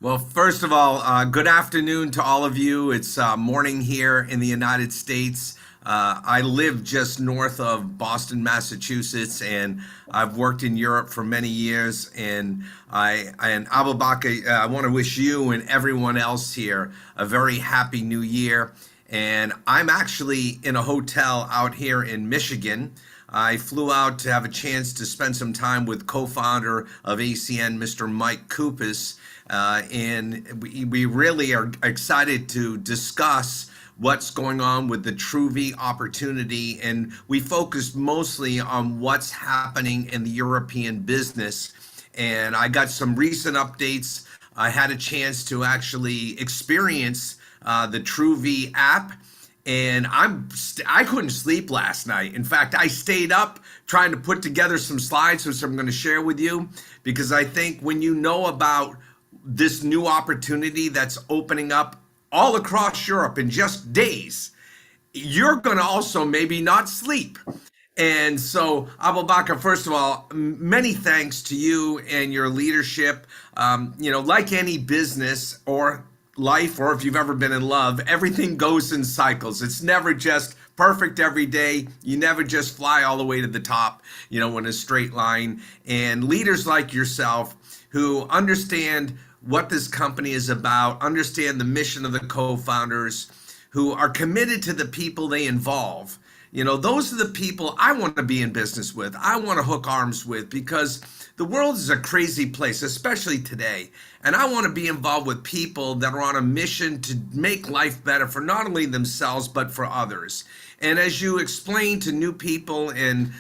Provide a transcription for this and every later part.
Well, first of all, good afternoon to all of you. It's morning here in the United States. I live just north of Boston, Massachusetts, and I've worked in Europe for many years. And Abu Bakr, I want to wish you and everyone else here a very happy New Year. And I'm actually in a hotel out here in Michigan. I flew out to have a chance to spend some time with co-founder of ACN, Mr. Mike Kupis, and we really are excited to discuss what's going on with the TRUVVI opportunity, and we focused mostly on what's happening in the European business. And I got some recent updates. I had a chance to actually experience the TRUVVI app, and I couldn't sleep last night. In fact, I stayed up trying to put together some slides, which I'm going to share with you, because I think when you know about this new opportunity that's opening up all across Europe in just days, you're going to also maybe not sleep. And so, Abu Bakr, first of all, many thanks to you and your leadership. Like any business or life, or if you've ever been in love, everything goes in cycles. It's never just perfect every day. You never just fly all the way to the top, in a straight line. And leaders like yourself who understand what this company is about, understand the mission of the co-founders, who are committed to the people they involve. Those are the people I want to be in business with. I want to hook arms with, because the world is a crazy place, especially today. And I want to be involved with people that are on a mission to make life better for not only themselves, but for others. And as you explain to new people and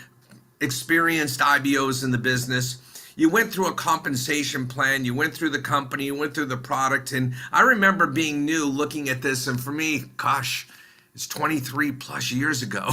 experienced IBOs in the business, you went through a compensation plan, you went through the company, you went through the product. And I remember being new looking at this, and for me, gosh, it's 23 plus years ago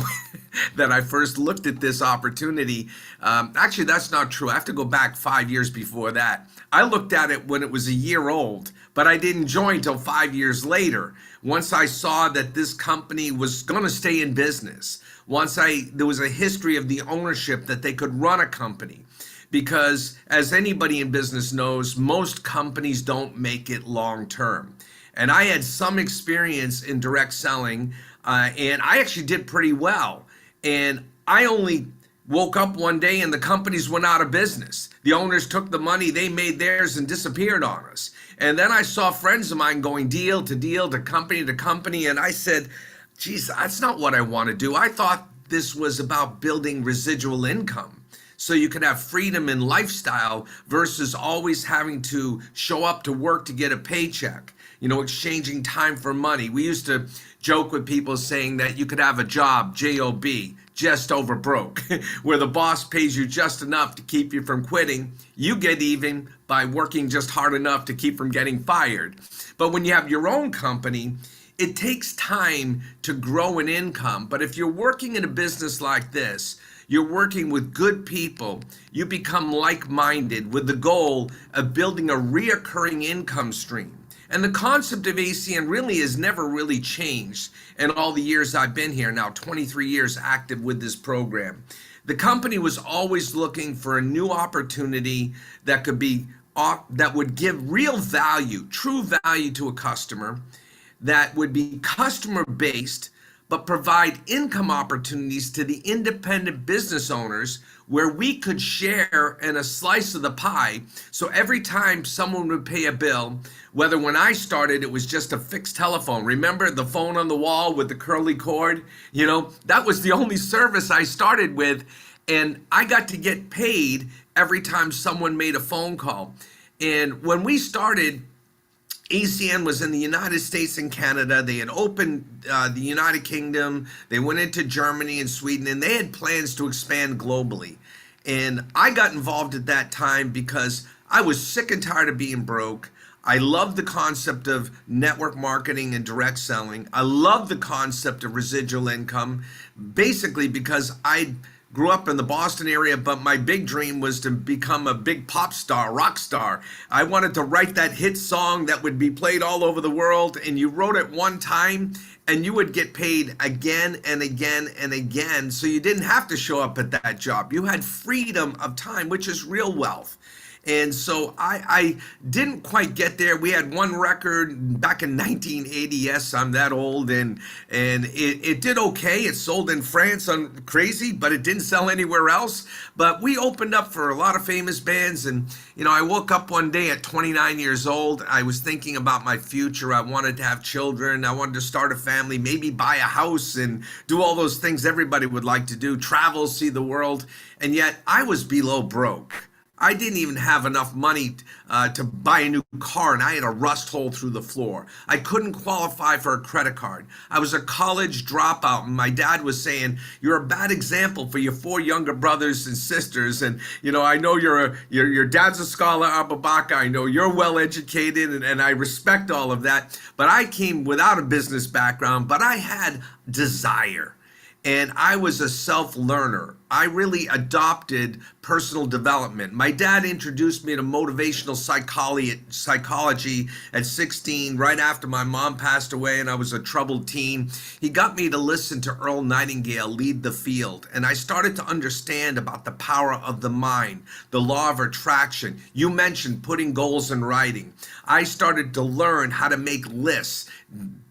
that I first looked at this opportunity. Actually, that's not true. I have to go back 5 years before that. I looked at it when it was a year old, but I didn't join till 5 years later. Once I saw that this company was going to stay in business, there was a history of the ownership, that they could run a company. Because as anybody in business knows, most companies don't make it long term. And I had some experience in direct selling, and I actually did pretty well. And I only woke up one day and the companies went out of business. The owners took the money, they made theirs and disappeared on us. And then I saw friends of mine going deal to deal, to company, and I said, geez, that's not what I want to do. I thought this was about building residual income, so you could have freedom in lifestyle versus always having to show up to work to get a paycheck, exchanging time for money. We used to joke with people saying that you could have a job, J-O-B, just over broke, where the boss pays you just enough to keep you from quitting. You get even by working just hard enough to keep from getting fired. But when you have your own company, it takes time to grow an income. But if you're working in a business like this, you're working with good people, you become like-minded with the goal of building a reoccurring income stream. And the concept of ACN really has never really changed in all the years I've been here, now 23 years active with this program. The company was always looking for a new opportunity that would give real value, true value to a customer, that would be customer-based, but provide income opportunities to the independent business owners, where we could share in a slice of the pie. So every time someone would pay a bill, whether when I started it was just a fixed telephone, remember the phone on the wall with the curly cord? That was the only service I started with, and I got to get paid every time someone made a phone call. And when we started, ACN was in the United States and Canada. They had opened the United Kingdom. They went into Germany and Sweden, and they had plans to expand globally. And I got involved at that time because I was sick and tired of being broke. I loved the concept of network marketing and direct selling. I loved the concept of residual income, basically because I grew up in the Boston area, but my big dream was to become a big pop star, rock star. I wanted to write that hit song that would be played all over the world, and you wrote it one time and you would get paid again and again and again. So you didn't have to show up at that job. You had freedom of time, which is real wealth. And so I didn't quite get there. We had one record back in 1980. Yes, I'm that old, and it did okay. It sold in France on crazy, but it didn't sell anywhere else. But we opened up for a lot of famous bands, and I woke up one day at 29 years old. I was thinking about my future. I wanted to have children. I wanted to start a family, maybe buy a house and do all those things everybody would like to do, travel, see the world. And yet I was below broke. I didn't even have enough money to buy a new car, and I had a rust hole through the floor. I couldn't qualify for a credit card. I was a college dropout, and my dad was saying, "You're a bad example for your four younger brothers and sisters." And I know your dad's a scholar, Abubakar. I know you're well educated, and I respect all of that. But I came without a business background, but I had desire. And I was a self-learner. I really adopted personal development. My dad introduced me to motivational psychology at 16, right after my mom passed away and I was a troubled teen. He got me to listen to Earl Nightingale lead the field, and I started to understand about the power of the mind, the law of attraction. You mentioned putting goals in writing. I started to learn how to make lists,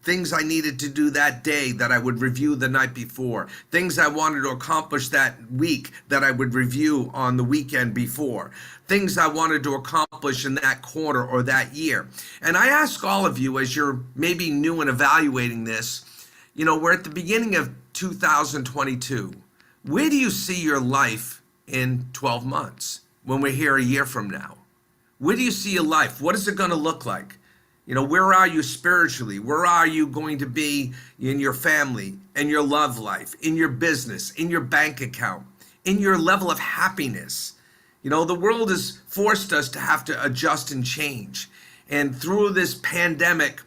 things I needed to do that day that I would review the night before, things I wanted to accomplish that week that I would review on the weekend before, things I wanted to accomplish in that quarter or that year. And I ask all of you, as you're maybe new and evaluating this, we're at the beginning of 2022. Where do you see your life in 12 months when we're here a year from now? Where do you see your life? What is it going to look like? Where are you spiritually? Where are you going to be in your family, in your love life, in your business, in your bank account, in your level of happiness? The world has forced us to have to adjust and change. And through this pandemic,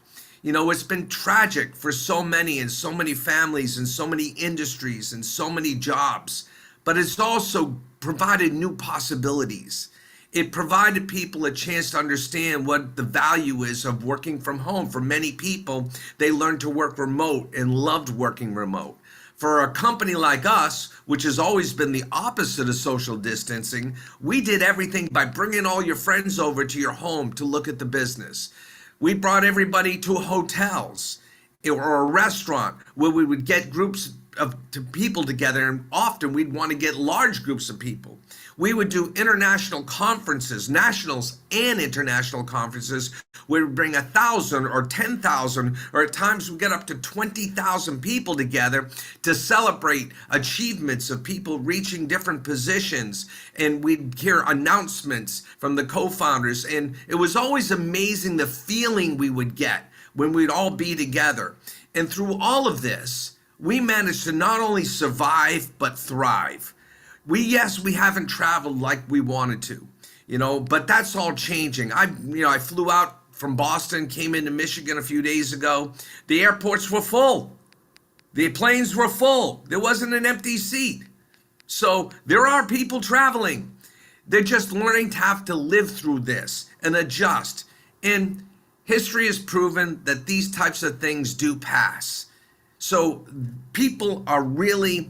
it's been tragic for so many and so many families and so many industries and so many jobs. But it's also provided new possibilities. It provided people a chance to understand what the value is of working from home. For many people, they learned to work remote and loved working remote. For a company like us, which has always been the opposite of social distancing, we did everything by bringing all your friends over to your home to look at the business. We brought everybody to hotels or a restaurant where we would get groups of people together, and often we'd want to get large groups of people. We would do international conferences, nationals and international conferences, where we'd bring 1,000 or 10,000, or at times we get up to 20,000 people together to celebrate achievements of people reaching different positions. And we'd hear announcements from the co-founders. And it was always amazing the feeling we would get when we'd all be together. And through all of this, we managed to not only survive, but thrive. We haven't traveled like we wanted to, but that's all changing. I flew out from Boston, came into Michigan a few days ago. The airports were full. The planes were full. There wasn't an empty seat. So there are people traveling. They're just learning to have to live through this and adjust. And history has proven that these types of things do pass. So people are really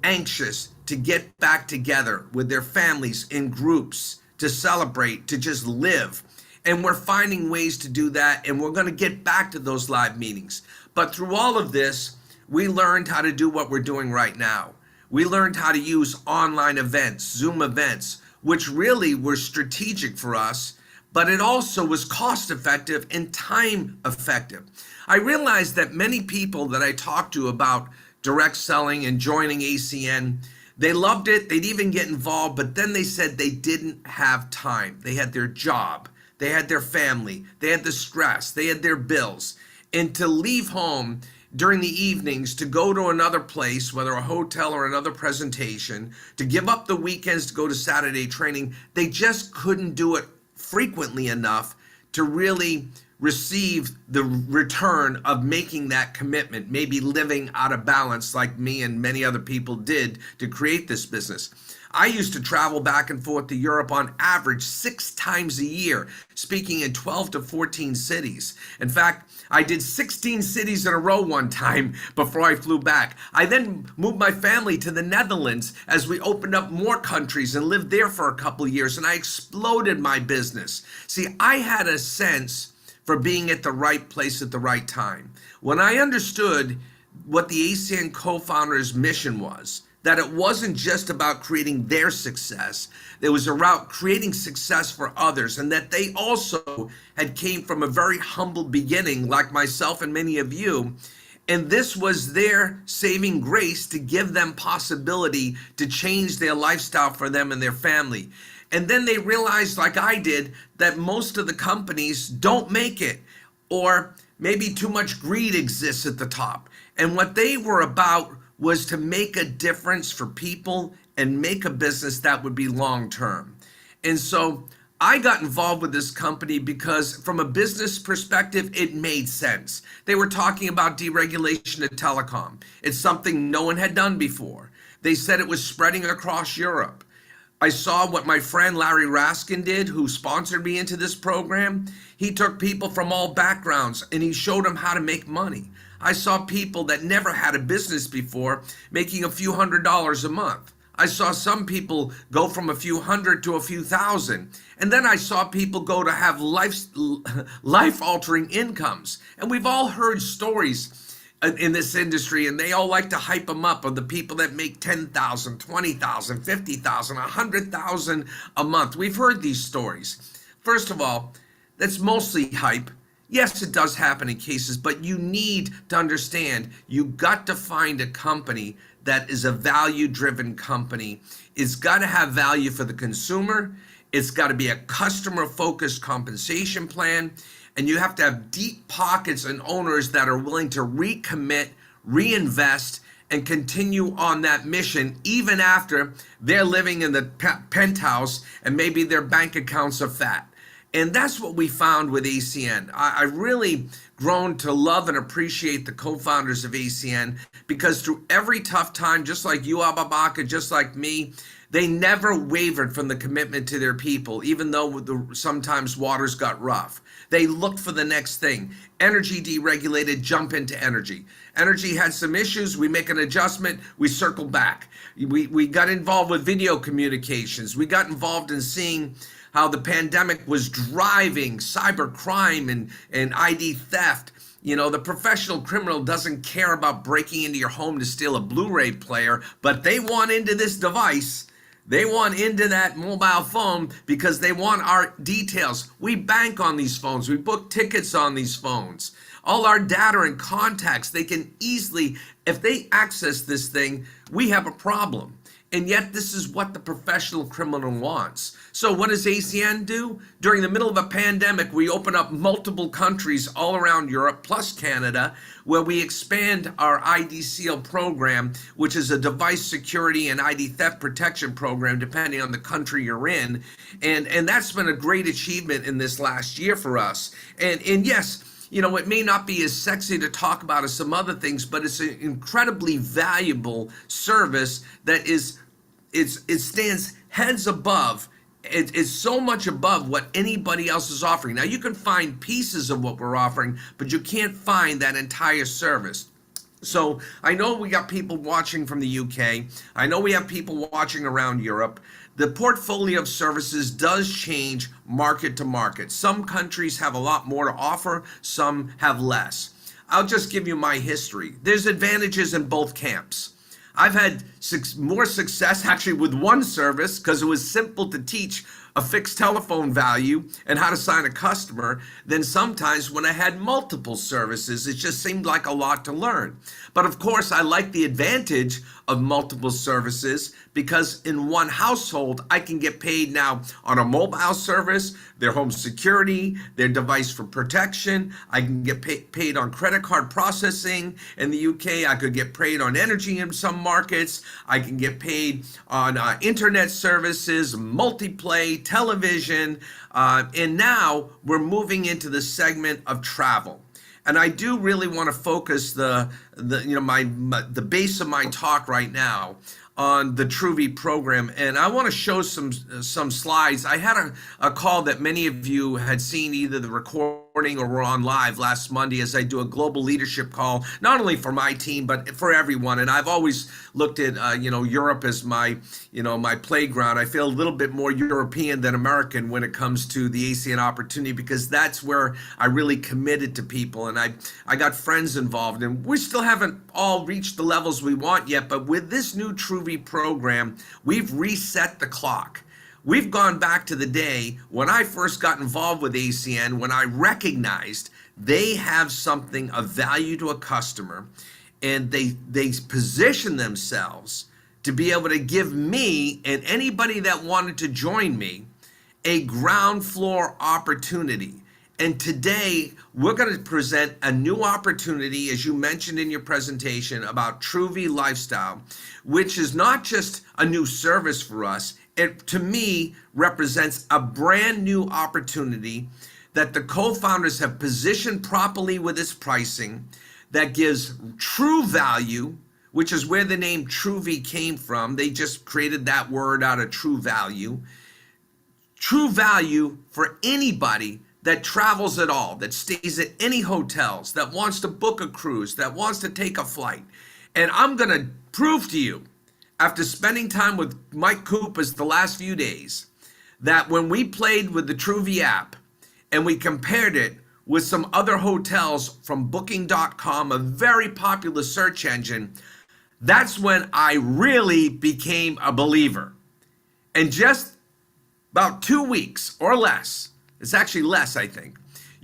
anxious to get back together with their families in groups, to celebrate, to just live. And we're finding ways to do that, and we're going to get back to those live meetings. But through all of this, we learned how to do what we're doing right now. We learned how to use online events, Zoom events, which really were strategic for us, but it also was cost effective and time effective. I realized that many people that I talked to about direct selling and joining ACN, they loved it, they'd even get involved, but then they said they didn't have time. They had their job, they had their family, they had the stress, they had their bills. And to leave home during the evenings to go to another place, whether a hotel or another presentation, to give up the weekends to go to Saturday training, they just couldn't do it frequently enough to really receive the return of making that commitment, maybe living out of balance like me and many other people did to create this business. I used to travel back and forth to Europe on average 6 times a year, speaking in 12 to 14 cities. In fact, I did 16 cities in a row one time before I flew back. I then moved my family to the Netherlands as we opened up more countries and lived there for a couple of years, and I exploded my business. See, I had a sense for being at the right place at the right time. When I understood what the ACN co-founders' mission was, that it wasn't just about creating their success, it was about creating success for others, and that they also had came from a very humble beginning like myself and many of you, and this was their saving grace to give them possibility to change their lifestyle for them and their family. And then they realized, like I did, that most of the companies don't make it, or maybe too much greed exists at the top. And what they were about was to make a difference for people and make a business that would be long term. And so I got involved with this company because from a business perspective, it made sense. They were talking about deregulation of telecom. It's something no one had done before. They said it was spreading across Europe. I saw what my friend Larry Raskin did, who sponsored me into this program. He took people from all backgrounds and he showed them how to make money. I saw people that never had a business before making a few $100s a month. I saw some people go from a few hundred to a few thousand. And then I saw people go to have life-altering incomes. And we've all heard stories in this industry, and they all like to hype them up, of the people that make 10,000, 20,000, 50,000, 100,000 a month. We've heard these stories. First of all, that's mostly hype. Yes, it does happen in cases, but you need to understand, you got to find a company that is a value-driven company. It's got to have value for the consumer. It's got to be a customer-focused compensation plan. And you have to have deep pockets and owners that are willing to recommit, reinvest, and continue on that mission even after they're living in the penthouse and maybe their bank accounts are fat. And that's what we found with ACN. I really grown to love and appreciate the co-founders of ACN, because through every tough time, just like you, Ababaka, just like me, they never wavered from the commitment to their people, even though sometimes waters got rough. They looked for the next thing. Energy deregulated, jump into energy. Energy had some issues, we make an adjustment, we circle back. We got involved with video communications. We got involved in seeing how the pandemic was driving cyber crime and ID theft. You know, the professional criminal doesn't care about breaking into your home to steal a Blu-ray player, but they want into this device. They want into that mobile phone because they want our details. We bank on these phones. We book tickets on these phones. All our data and contacts, they can easily, if they access this thing, we have a problem. And yet this is what the professional criminal wants. So what does ACN do? During the middle of a pandemic, we open up multiple countries all around Europe, plus Canada, where we expand our ID Seal program, which is a device security and ID theft protection program, depending on the country you're in. And that's been a great achievement in this last year for us. And yes, you know, it may not be as sexy to talk about as some other things, but it's an incredibly valuable service that it stands heads above. It is so much above what anybody else is offering. Now, you can find pieces of what we're offering, but you can't find that entire service. So I know we got people watching from the UK. I know we have people watching around Europe. The portfolio of services does change market to market. Some countries have a lot more to offer, some have less. I'll just give you my history. There's advantages in both camps. I've had more success actually with one service because it was simple to teach a fixed telephone value and how to sign a customer than sometimes when I had multiple services. It just seemed like a lot to learn. But of course, I like the advantage of multiple services because in one household, I can get paid now on a mobile service, their home security, their device for protection. I can get paid on credit card processing. In the UK, I could get paid on energy in some markets. I can get paid on internet services, multiplay, television, and now we're moving into the segment of travel. And I do really want to focus the base of my talk right now on the TRUVVI program, and I want to show some slides. I had a call that many of you had seen, either the recording or were on live last Monday, as I do a global leadership call, not only for my team but for everyone. And I've always looked at Europe as my my playground. I feel a little bit more European than American when it comes to the ACN opportunity, because that's where I really committed to people, and I got friends involved, and we still haven't all reached the levels we want yet. But with this new TRUVVI program, we've reset the clock. We've gone back to the day when I first got involved with ACN, when I recognized they have something of value to a customer, and they position themselves to be able to give me and anybody that wanted to join me a ground floor opportunity. And today we're going to present a new opportunity, as you mentioned in your presentation, about TRUVVI Lifestyle, which is not just a new service for us. It, to me, represents a brand new opportunity that the co-founders have positioned properly with its pricing, that gives true value, which is where the name TRUVVI came from. They just created that word out of true value. True value for anybody that travels at all, that stays at any hotels, that wants to book a cruise, that wants to take a flight. And I'm going to prove to you, after spending time with Mike Koupas the last few days, that when we played with the TRUVVI app and we compared it with some other hotels from Booking.com, a very popular search engine, that's when I really became a believer. And just about 2 weeks or less, it's actually less, I think,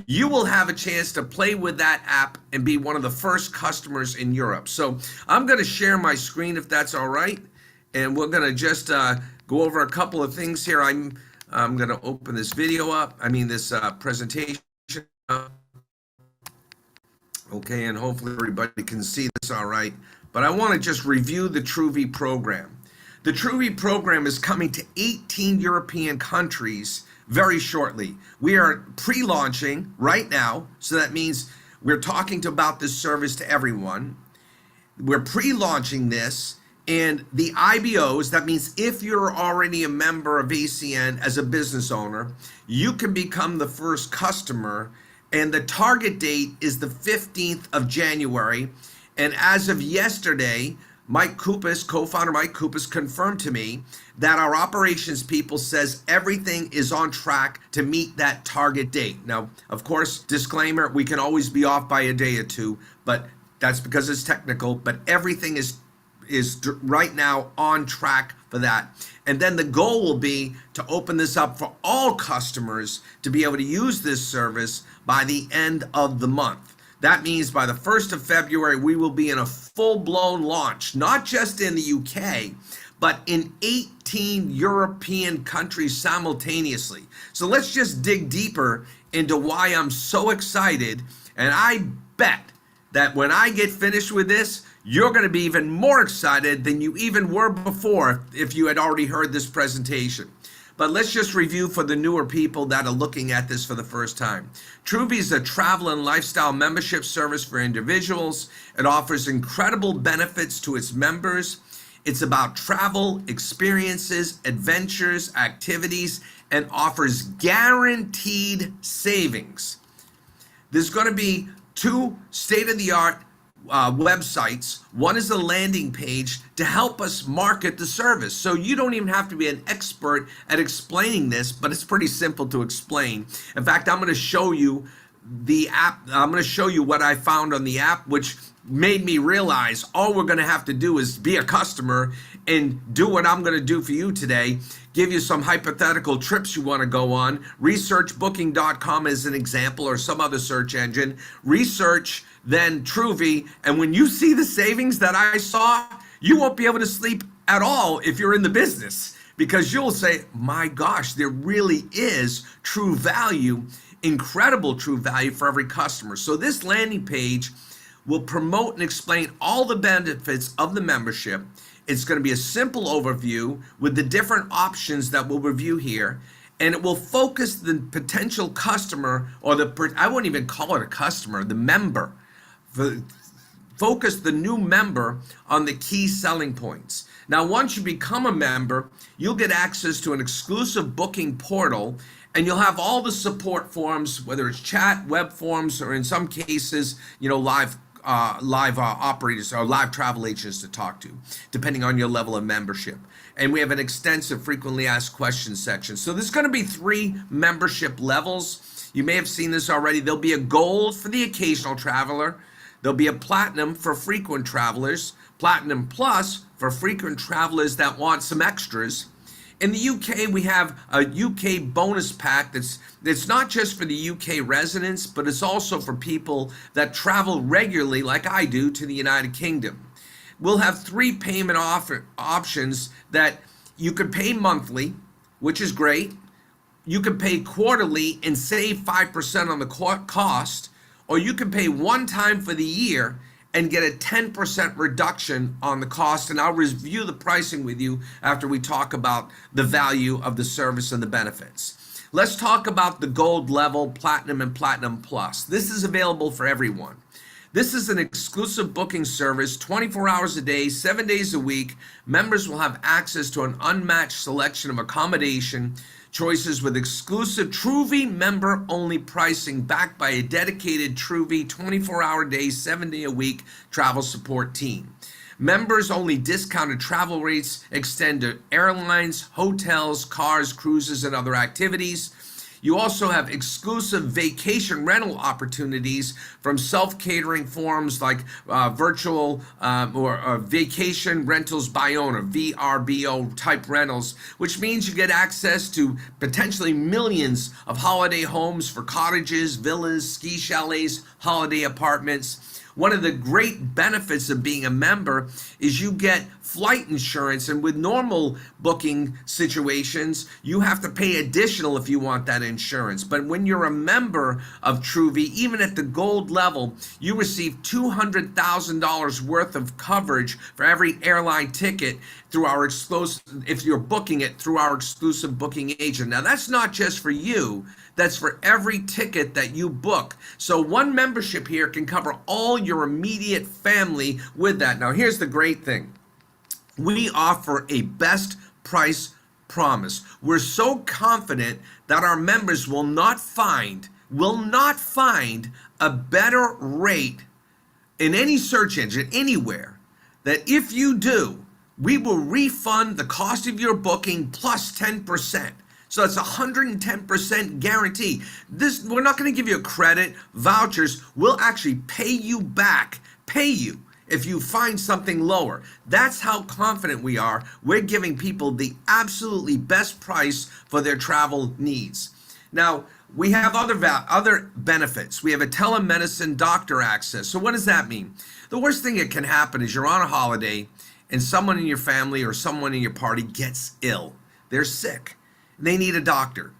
you will have a chance to play with that app and be one of the first customers in Europe. So I'm going to share my screen, if that's all right, and we're going to just go over a couple of things here. I'm going to open this video up, this presentation up. Okay, and hopefully everybody can see this all right. But I want to just review the TRUVVI program. The TRUVVI program is coming to 18 European countries very shortly. We are pre-launching right now, so that means we're talking about this service to everyone. We're pre-launching this, and the IBOs, that means if you're already a member of ACN as a business owner, you can become the first customer, and the target date is the 15th of January. And as of yesterday, Mike Koupas, co-founder Mike Koupas, confirmed to me that our operations people says everything is on track to meet that target date. Now, of course, disclaimer, we can always be off by a day or two, but that's because it's technical, but everything is right now on track for that. And then the goal will be to open this up for all customers to be able to use this service by the end of the month. That means by the 1st of February, we will be in a full-blown launch, not just in the UK, but in 18 European countries simultaneously. So let's just dig deeper into why I'm so excited. And I bet that when I get finished with this, you're going to be even more excited than you even were before if you had already heard this presentation. But let's just review for the newer people that are looking at this for the first time. TRUVVI is a travel and lifestyle membership service for individuals. It offers incredible benefits to its members. It's about travel, experiences, adventures, activities, and offers guaranteed savings. There's going to be 2 state-of-the-art websites. One is a landing page to help us market the service. So you don't even have to be an expert at explaining this, but it's pretty simple to explain. In fact, I'm going to show you the app. I'm going to show you what I found on the app, which made me realize all we're going to have to do is be a customer and do what I'm going to do for you today. Give you some hypothetical trips you want to go on. Research Booking.com as an example, or some other search engine. Research then TRUVVI, and when you see the savings that I saw, you won't be able to sleep at all if you're in the business, because you'll say, my gosh, there really is true value, incredible true value for every customer. So this landing page will promote and explain all the benefits of the membership. It's going to be a simple overview with the different options that we'll review here. and it will focus the potential customer, or I wouldn't even call it a customer, the member, focus the new member on the key selling points. Now, once you become a member, you'll get access to an exclusive booking portal, and you'll have all the support forms, whether it's chat, web forms, or in some cases, live operators or live travel agents to talk to, depending on your level of membership. And we have an extensive frequently asked questions section. So there's going to be 3 membership levels. You may have seen this already. There'll be a gold for the occasional traveler. There'll be a platinum for frequent travelers, platinum plus for frequent travelers that want some extras. In the UK, we have a UK bonus pack that's not just for the UK residents, but it's also for people that travel regularly, like I do, to the United Kingdom. We'll have 3 payment options that you could pay monthly, which is great. You can pay quarterly and save 5% on the cost, or you can pay one time for the year and get a 10% reduction on the cost. And I'll review the pricing with you after we talk about the value of the service and the benefits. Let's talk about the gold level, platinum, and platinum plus. This is available for everyone. This is an exclusive booking service, 24 hours a day, 7 days a week. Members will have access to an unmatched selection of accommodation choices with exclusive TRUVVI member-only pricing, backed by a dedicated TRUVVI 24-hour day, 7-day-a-week travel support team. Members-only discounted travel rates extend to airlines, hotels, cars, cruises, and other activities. You also have exclusive vacation rental opportunities from self-catering forms like virtual or vacation rentals by owner, VRBO type rentals, which means you get access to potentially millions of holiday homes for cottages, villas, ski chalets, holiday apartments. One of the great benefits of being a member is you get flight insurance, and with normal booking situations, you have to pay additional if you want that insurance. But when you're a member of TRUVVI, even at the gold level, you receive $200,000 worth of coverage for every airline ticket through our exclusive, if you're booking it through our exclusive booking agent. Now, that's not just for you. That's for every ticket that you book. So one membership here can cover all your immediate family with that. Now, here's the great thing. We offer a best price promise. We're so confident that our members will not find a better rate in any search engine anywhere, that if you do, we will refund the cost of your booking plus 10%. So it's 110% guarantee. We're not going to give you a credit, vouchers. We'll actually pay you back, if you find something lower. That's how confident we are. We're giving people the absolutely best price for their travel needs. Now, we have other benefits. We have a telemedicine doctor access. So what does that mean? The worst thing that can happen is you're on a holiday and someone in your family or someone in your party gets ill. They're sick. They need a doctor.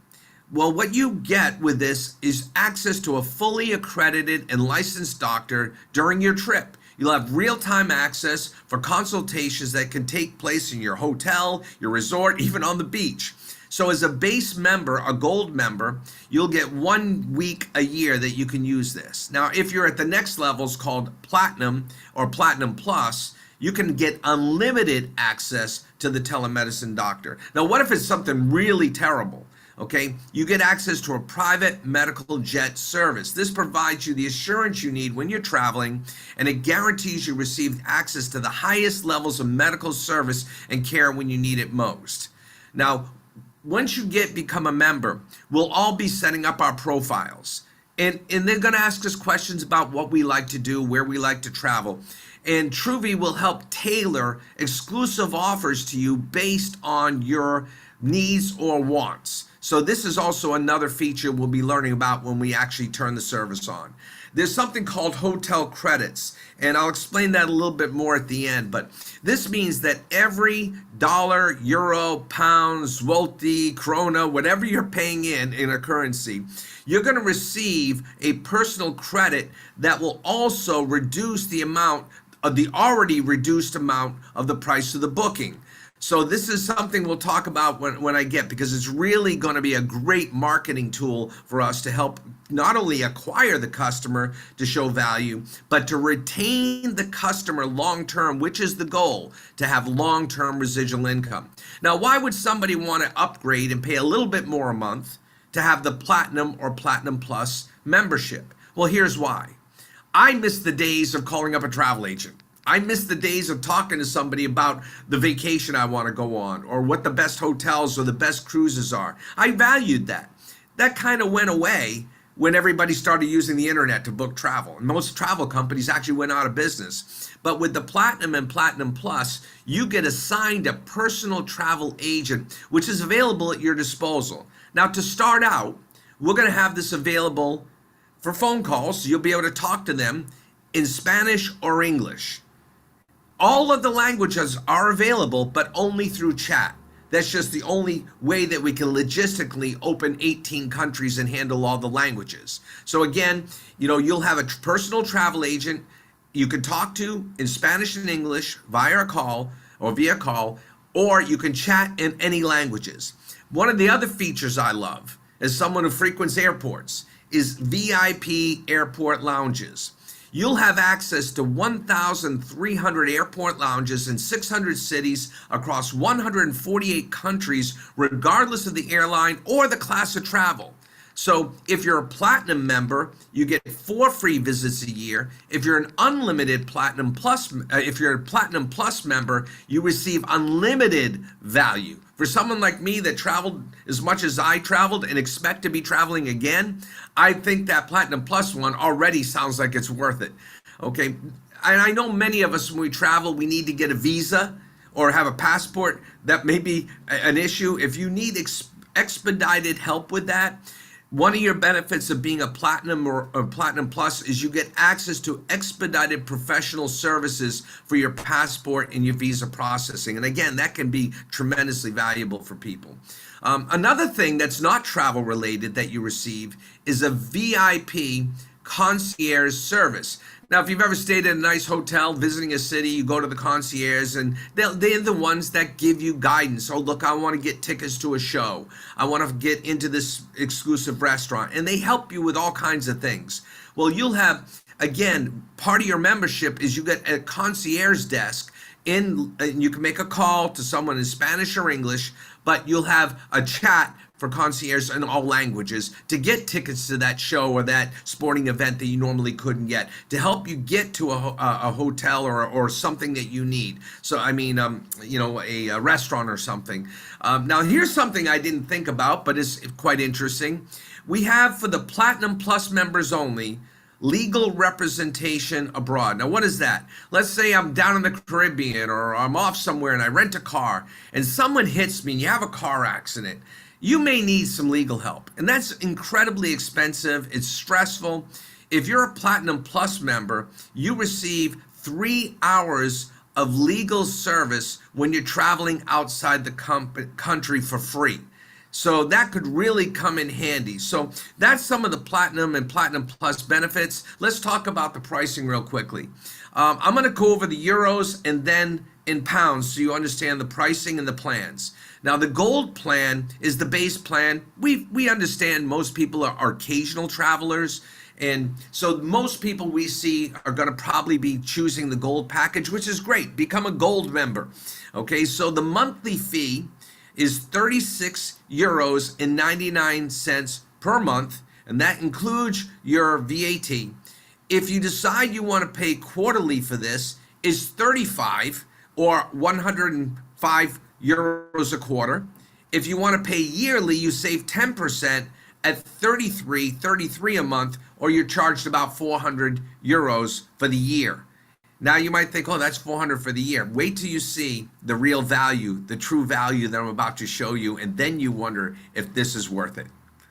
Well, what you get with this is access to a fully accredited and licensed doctor during your trip. You'll have real-time access for consultations that can take place in your hotel, your resort, even on the beach. So as a base member, a gold member, you'll get 1 week a year that you can use this. Now, if you're at the next levels called platinum or platinum plus, you can get unlimited access to the telemedicine doctor. Now, what if it's something really terrible? Okay, you get access to a private medical jet service. This provides you the assurance you need when you're traveling, and it guarantees you receive access to the highest levels of medical service and care when you need it most. Now, once you become a member, we'll all be setting up our profiles. And they're going to ask us questions about what we like to do, where we like to travel. And TRUVVI will help tailor exclusive offers to you based on your needs or wants. So this is also another feature we'll be learning about when we actually turn the service on. There's something called hotel credits, and I'll explain that a little bit more at the end. But this means that every dollar, euro, pound, zloty, krona, whatever you're paying in a currency, you're going to receive a personal credit that will also reduce the amount of the already reduced amount of the price of the booking. So this is something we'll talk about when I get, because it's really going to be a great marketing tool for us to help not only acquire the customer to show value, but to retain the customer long term, which is the goal, to have long term residual income. Now, why would somebody want to upgrade and pay a little bit more a month to have the Platinum or Platinum Plus membership? Well, here's why. I miss the days of calling up a travel agent. I miss the days of talking to somebody about the vacation I want to go on, or what the best hotels or the best cruises are. I valued that. That kind of went away when everybody started using the internet to book travel. And most travel companies actually went out of business. But with the Platinum and Platinum Plus, you get assigned a personal travel agent, which is available at your disposal. Now, to start out, we're going to have this available for phone calls, so you'll be able to talk to them in Spanish or English. All of the languages are available, but only through chat. That's just the only way that we can logistically open 18 countries and handle all the languages. So again, you'll have a personal travel agent you can talk to in Spanish and English via call, or you can chat in any languages. One of the other features I love, as someone who frequents airports, is VIP airport lounges. You'll have access to 1,300 airport lounges in 600 cities across 148 countries, regardless of the airline or the class of travel. So if you're a Platinum member, you get 4 free visits a year. If you're an unlimited Platinum Plus, if you're a Platinum Plus member, you receive unlimited value. For someone like me that traveled as much as I traveled and expect to be traveling again, I think that Platinum Plus one already sounds like it's worth it. Okay, and I know many of us when we travel, we need to get a visa or have a passport. That may be an issue. If you need expedited help with that, one of your benefits of being a Platinum or Platinum Plus is you get access to expedited professional services for your passport and your visa processing. And again, that can be tremendously valuable for people. Another thing that's not travel related that you receive is a VIP concierge service. Now, if you've ever stayed in a nice hotel visiting a city, you go to the concierge and they're the ones that give you guidance. Oh, look, I want to get tickets to a show. I want to get into this exclusive restaurant. And they help you with all kinds of things. Well, you'll have, again, part of your membership is you get a concierge desk and you can make a call to someone in Spanish or English, but you'll have a chat for concierge in all languages to get tickets to that show or that sporting event that you normally couldn't get, to help you get to a hotel or something that you need. So I mean, a restaurant or something. Now here's something I didn't think about, but it's quite interesting. We have, for the Platinum Plus members only, legal representation abroad. Now, what is that? Let's say I'm down in the Caribbean or I'm off somewhere and I rent a car and someone hits me and you have a car accident. You may need some legal help, and that's incredibly expensive. It's stressful. If you're a Platinum Plus member, you receive 3 hours of legal service when you're traveling outside the country for free. So that could really come in handy. So that's some of the Platinum and Platinum Plus benefits. Let's talk about the pricing real quickly. I'm going to go over the euros and then in pounds so you understand the pricing and the plans. Now, the gold plan is the base plan. We understand most people are occasional travelers, and so most people we see are going to probably be choosing the gold package, which is great. Become a gold member. Okay, so the monthly fee is 36 euros and 99 cents per month, and that includes your VAT. If you decide you want to pay quarterly for this, is 35 or 105 euros a quarter. If you want to pay yearly, you save 10% at 33 a month, or you're charged about 400 euros for the year. Now you might think, oh, that's 400 for the year. Wait till you see the real value, the true value that I'm about to show you, and then you wonder if this is worth it.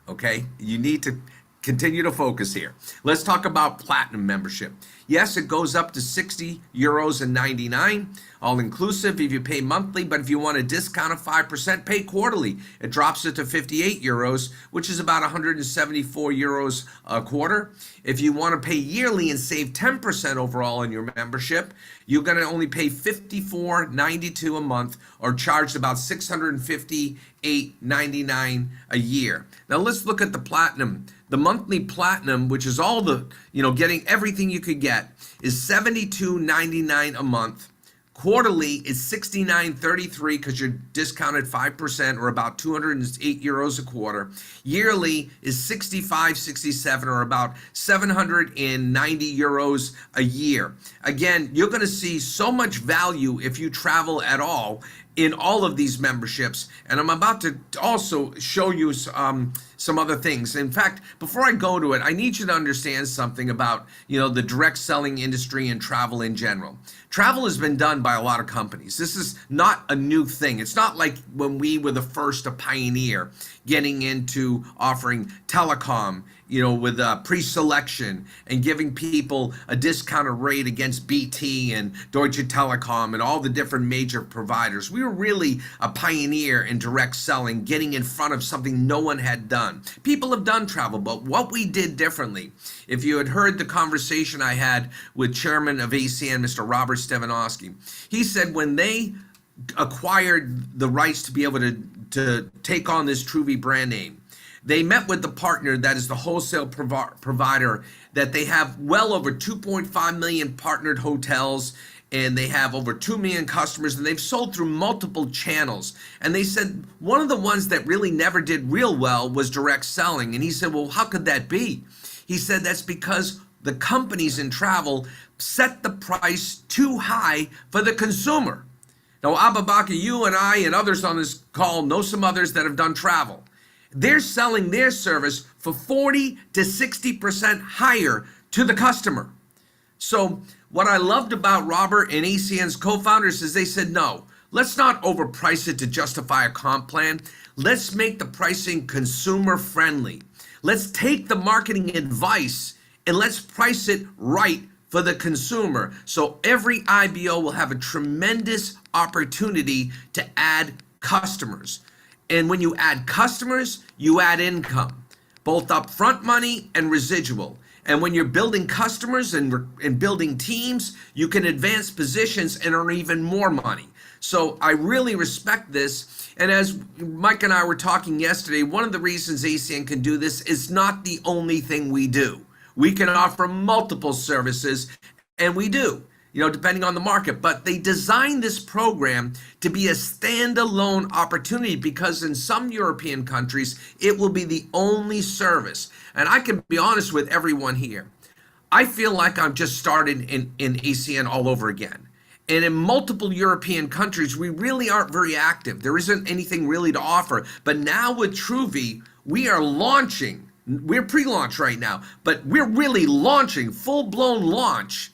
Okay? You need to continue to focus here. Let's talk about Platinum membership. Yes, it goes up to 60 euros and 99, all inclusive if you pay monthly, but if you want a discount of 5%, pay quarterly. It drops it to 58 euros, which is about 174 euros a quarter. If you want to pay yearly and save 10% overall in your membership, you're going to only pay 54.92 a month, or charged about 658.99 a year. Now let's look at the platinum. The monthly platinum, which is all the, getting everything you could get, is 72.99 a month. Quarterly is 69.33 because you're discounted 5%, or about 208 euros a quarter. Yearly is 65.67, or about 790 euros a year. Again, you're going to see so much value if you travel at all in all of these memberships, and I'm about to also show you some other things. In fact, before I go to it, I need you to understand something about the direct selling industry and travel in general. Travel has been done by a lot of companies. This is not a new thing. It's not like when we were the first to pioneer getting into offering telecom, with pre-selection and giving people a discounted rate against BT and Deutsche Telekom and all the different major providers. We were really a pioneer in direct selling, getting in front of something no one had done. People have done travel, but what we did differently, if you had heard the conversation I had with Chairman of ACN, Mr. Robert Stefanowski, he said when they acquired the rights to be able to take on this TRUVVI brand name, they met with the partner that is the wholesale provider, that they have well over 2.5 million partnered hotels, and they have over 2 million customers, and they've sold through multiple channels. And they said one of the ones that really never did real well was direct selling. And he said, well, how could that be? He said that's because the companies in travel set the price too high for the consumer. Now, Abubakar, you and I and others on this call know some others that have done travel. They're selling their service for 40 to 60% higher to the customer. So what I loved about Robert and ACN's co-founders is they said, no, let's not overprice it to justify a comp plan. Let's make the pricing consumer friendly. Let's take the marketing advice and let's price it right for the consumer. So every IBO will have a tremendous opportunity to add customers. And when you add customers, you add income, both upfront money and residual. And when you're building customers and building teams, you can advance positions and earn even more money. So I really respect this. And as Mike and I were talking yesterday, one of the reasons ACN can do this is not the only thing we do. We can offer multiple services, and we do, depending on the market. But they designed this program to be a standalone opportunity because in some European countries, it will be the only service. And I can be honest with everyone here. I feel like I'm just started in ACN all over again. And in multiple European countries, we really aren't very active. There isn't anything really to offer. But now with TRUVVI, we are launching. We're pre-launch right now, but we're really launching, full-blown launch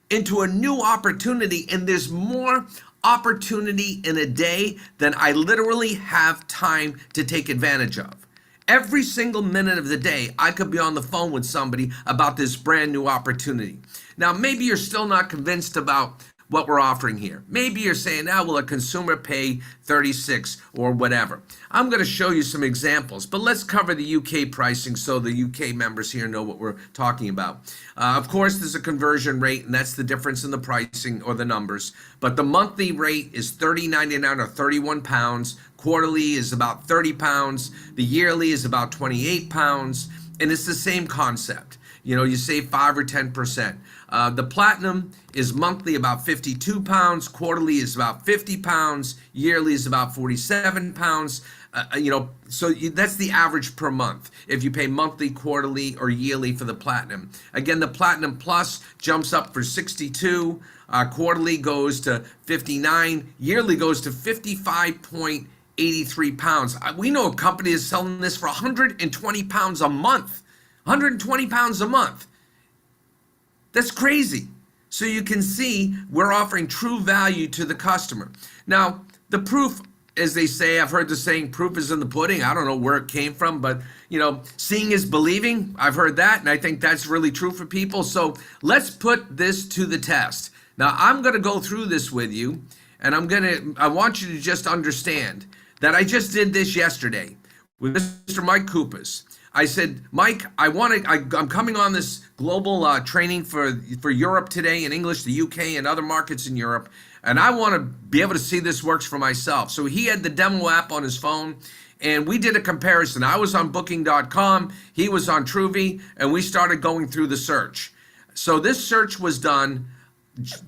into a new opportunity, and there's more opportunity in a day than I literally have time to take advantage of. Every single minute of the day, I could be on the phone with somebody about this brand new opportunity. Now, maybe you're still not convinced about what we're offering here. Maybe you're saying, will a consumer pay 36 or whatever? I'm going to show you some examples, but let's cover the UK pricing so the UK members here know what we're talking about. Of course, there's a conversion rate, and that's the difference in the pricing or the numbers. But the monthly rate is £30.99 or £31. Quarterly is about £30. The yearly is about £28. And it's the same concept. You save 5 or 10%. The platinum is monthly about £52, quarterly is about £50, yearly is about £47. So that's the average per month if you pay monthly, quarterly, or yearly for the platinum. Again, the platinum plus jumps up for 62, quarterly goes to 59, yearly goes to 55.83 pounds. We know a company is selling this for 120 pounds a month. 120 pounds a month. That's crazy. So you can see we're offering true value to the customer. Now, the proof as they say, I've heard the saying, proof is in the pudding. I don't know where it came from, but seeing is believing. I've heard that, and I think that's really true for people. So let's put this to the test. Now, I'm going to go through this with you, and I want you to just understand that I just did this yesterday with Mr. Mike Koupas. I said, Mike, I'm coming on this global training for Europe today in English, the UK, and other markets in Europe, and I want to be able to see this works for myself. So he had the demo app on his phone, and we did a comparison. I was on Booking.com, he was on TRUVVI, and we started going through the search. So this search was done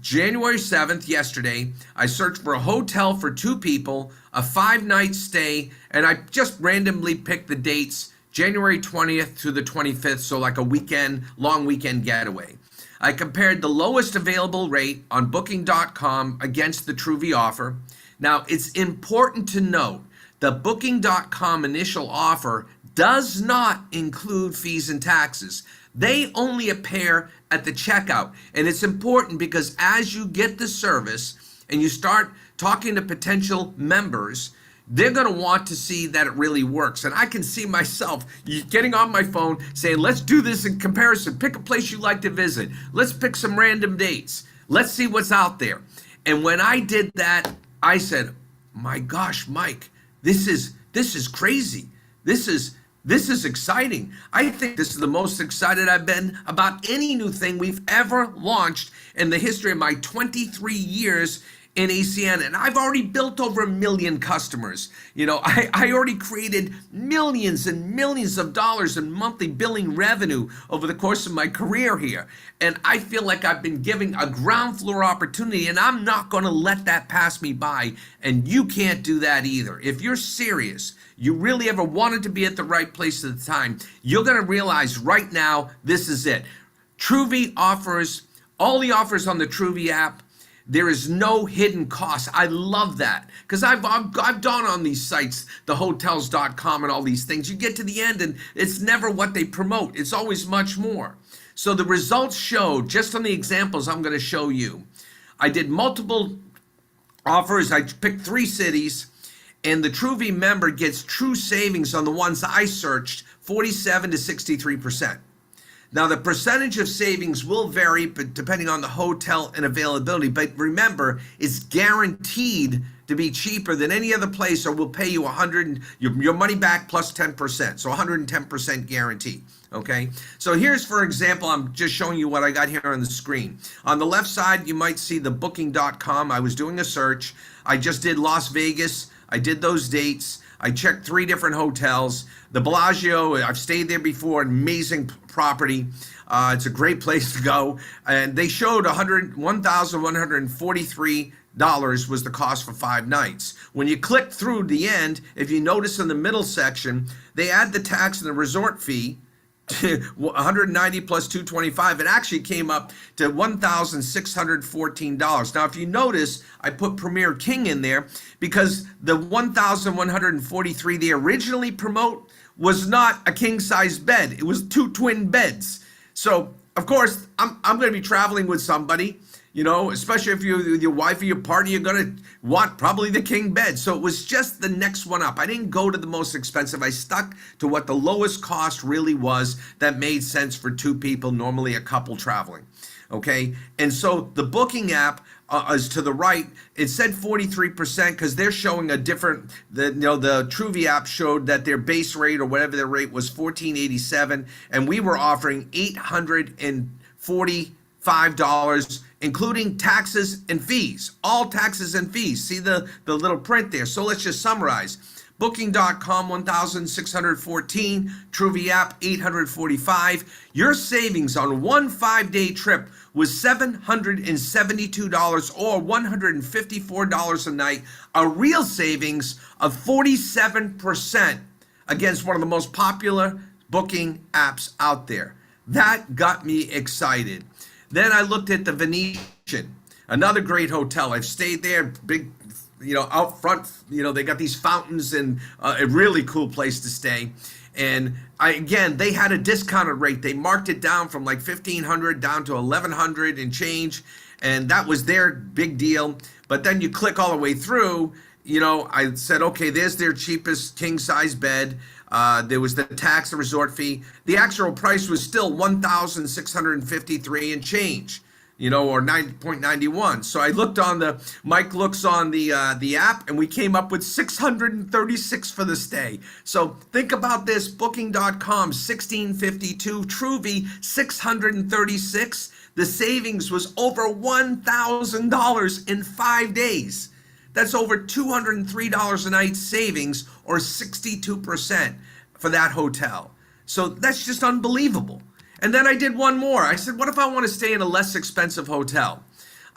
January 7th, yesterday. I searched for a hotel for 2 people, a 5-night stay, and I just randomly picked the dates, January 20th to the 25th, so like a weekend, long weekend getaway. I compared the lowest available rate on Booking.com against the TRUVVI offer. Now, it's important to note the Booking.com initial offer does not include fees and taxes. They only appear at the checkout. And it's important because as you get the service and you start talking to potential members, they're going to want to see that it really works. And I can see myself getting on my phone saying, let's do this in comparison. Pick a place you like to visit. Let's pick some random dates. Let's see what's out there. And when I did that, I said, my gosh, Mike, this is crazy. This is exciting. I think this is the most excited I've been about any new thing we've ever launched in the history of my 23 years in ACN, and I've already built over 1 million customers. I already created millions and millions of dollars in monthly billing revenue over the course of my career here. And I feel like I've been given a ground floor opportunity, and I'm not going to let that pass me by. And you can't do that either. If you're serious, you really ever wanted to be at the right place at the time, you're going to realize right now, this is it. TRUVVI offers all the offers on the TRUVVI app. There is no hidden cost. I love that because I've done on these sites, the hotels.com and all these things. You get to the end and it's never what they promote. It's always much more. So the results show, just on the examples I'm going to show you, I did multiple offers. I picked 3 cities, and the TRUVVI member gets true savings on the ones I searched, 47 to 63%. Now, the percentage of savings will vary but depending on the hotel and availability. But remember, it's guaranteed to be cheaper than any other place, or will pay you your money back plus 10%. So 110% guarantee. Okay. So here's, for example, I'm just showing you what I got here on the screen. On the left side, you might see the Booking.com. I was doing a search. I just did Las Vegas. I did those dates. I checked 3 different hotels. The Bellagio, I've stayed there before, amazing property. It's a great place to go. And they showed $1,143 was the cost for 5 nights. When you click through the end, if you notice in the middle section, they add the tax and the resort fee, 190 plus 225. It actually came up to $1,614. Now, if you notice, I put Premier King in there because the 1,143 they originally promote was not a king size bed. It was 2 twin beds. So, of course, I'm going to be traveling with somebody, especially if you're with your wife or your partner, you're going to want probably the king bed. So it was just the next one up. I didn't go to the most expensive. I stuck to what the lowest cost really was that made sense for 2 people, normally a couple traveling. Okay. And so the booking app is to the right. It said 43% because they're showing a different, the TRUVVI app showed that their base rate or whatever their rate was $1,487. And we were offering $845, including taxes and fees, all taxes and fees. See the little print there. So let's just summarize. Booking.com, $1,614, TRUVVI app, $845. Your savings on one 5-day trip was $772 or $154 a night, a real savings of 47% against one of the most popular booking apps out there. That got me excited. Then I looked at the Venetian, another great hotel. I've stayed there, big, out front, they got these fountains and a really cool place to stay. And they had a discounted rate. They marked it down from like $1,500 down to $1,100 and change. And that was their big deal. But then you click all the way through, I said, okay, there's their cheapest king size bed. There was the tax and resort fee. The actual price was still 1,653 and change, or 9.91. So I looked on Mike looks on the app, and we came up with 636 for the stay. So think about this: Booking.com 1652, TRUVVI 636. The savings was over $1,000 in 5 days. That's over $203 a night savings, or 62% for that hotel. So that's just unbelievable. And then I did one more. I said, what if I want to stay in a less expensive hotel?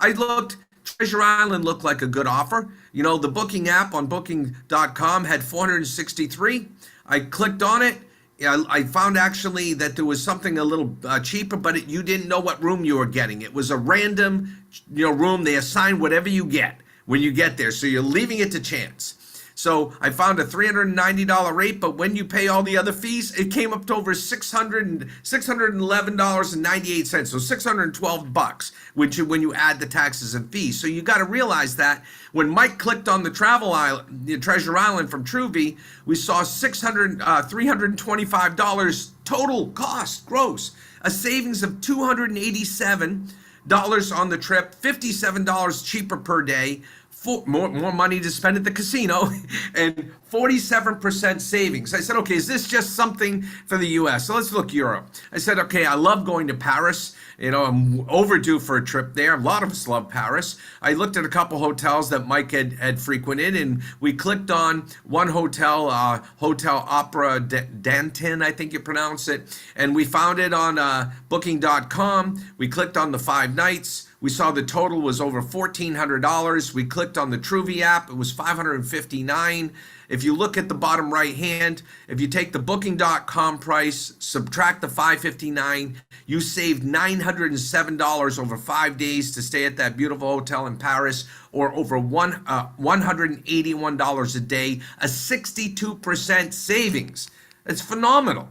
I looked, Treasure Island looked like a good offer. The booking app on booking.com had 463. I clicked on it. I found actually that there was something a little cheaper, but you didn't know what room you were getting. It was a random, room. They assign whatever you get when you get there. So you're leaving it to chance. So I found a $390 rate, but when you pay all the other fees, it came up to over $611.98. So $612 when you add the taxes and fees. So you got to realize that when Mike clicked on the Treasure Island from TRUVVI, we saw $325 total cost gross, a savings of $287 on the trip, $57 cheaper per day, more money to spend at the casino, and 47% savings. I said, okay, is this just something for the US? So let's look Europe. I said, okay, I love going to Paris. I'm overdue for a trip there. A lot of us love Paris. I looked at a couple hotels that Mike had frequented, and we clicked on one hotel, Hotel Opera Dantin, I think you pronounce it, and we found it on booking.com. We clicked on the 5 nights. We saw the total was over $1,400. We clicked on the TRUVVI app. It was $559. If you look at the bottom right hand, if you take the booking.com price, subtract the $559, you saved $907 over 5 days to stay at that beautiful hotel in Paris, or over $181 a day, a 62% savings. It's phenomenal.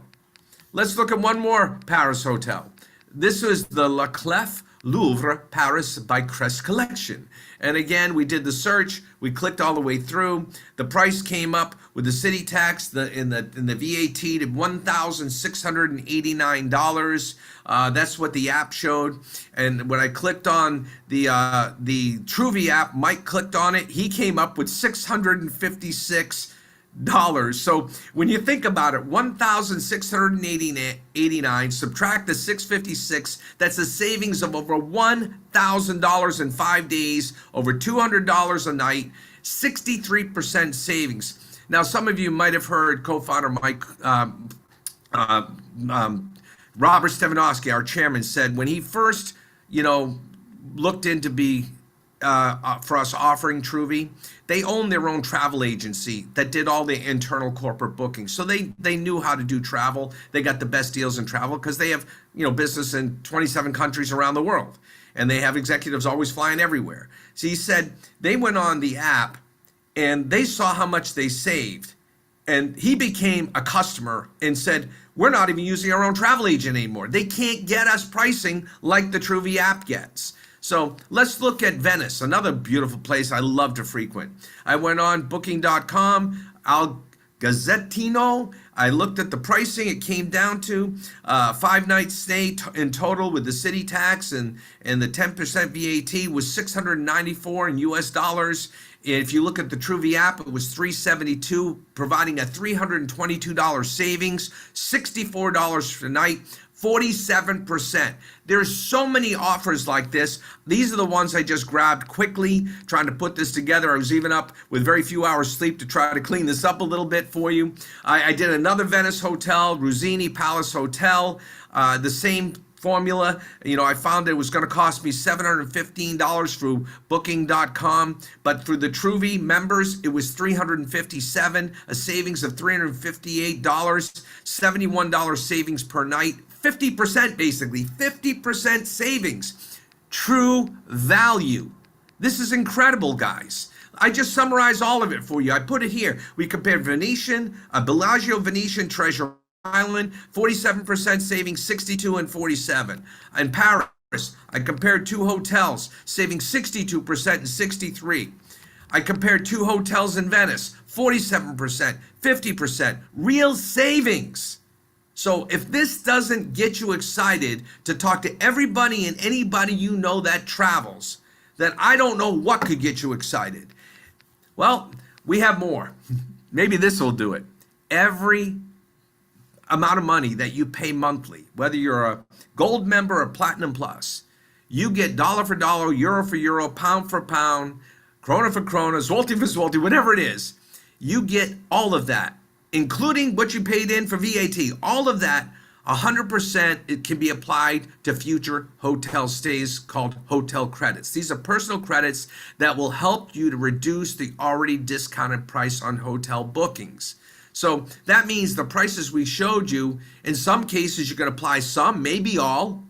Let's look at one more Paris hotel. This was the Le Clef Louvre Paris by Crest Collection. And again, we did the search, we clicked all the way through. The price came up with the city tax, in the VAT, to $1,689. That's what the app showed. And when I clicked on the TRUVVI app, Mike clicked on it, he came up with $656. So when you think about it, 1,689, subtract the 656, that's a savings of over $1,000 in 5 days, over $200 a night, 63% savings. Now, some of you might have heard co-founder Mike, Robert Stefanowski, our chairman, said when he first, looked into for us offering TRUVVI, they own their own travel agency that did all the internal corporate bookings. So they knew how to do travel. They got the best deals in travel because they have, business in 27 countries around the world. And they have executives always flying everywhere. So he said they went on the app and they saw how much they saved. And he became a customer and said, we're not even using our own travel agent anymore. They can't get us pricing like the TRUVVI app gets. So let's look at Venice, another beautiful place I love to frequent. I went on booking.com, Al Gazzettino. I looked at the pricing. It came down to 5-night stay in total with the city tax and the 10% VAT was $694 in US dollars. If you look at the TRUVVI app, it was $372, providing a $322 savings, $64 for night, 47%. There's so many offers like this. These are the ones I just grabbed quickly, trying to put this together. I was even up with very few hours sleep to try to clean this up a little bit for you. I did another Venice hotel, Ruzzini Palace Hotel, the same formula. I found it was going to cost me $715 through booking.com, but through the TRUVVI members, it was $357, a savings of $358, $71 savings per night, 50% basically, 50% savings. True value. This is incredible, guys. I just summarized all of it for you. I put it here. We compared Bellagio Venetian Treasure Island, 47% savings, 62 and 47. In Paris, I compared 2 hotels, saving 62% and 63. I compared 2 hotels in Venice, 47%, 50%, real savings. So if this doesn't get you excited to talk to everybody and anybody you know that travels, then I don't know what could get you excited. Well, we have more. Maybe this will do it. Every amount of money that you pay monthly, whether you're a gold member or platinum plus, you get dollar for dollar, euro for euro, pound for pound, krona for krona, zloty for zloty, whatever it is. You get all of that, including what you paid in for VAT. All of that, 100%, it can be applied to future hotel stays called hotel credits. These are personal credits that will help you to reduce the already discounted price on hotel bookings. So that means the prices we showed you, in some cases you can apply some, maybe all,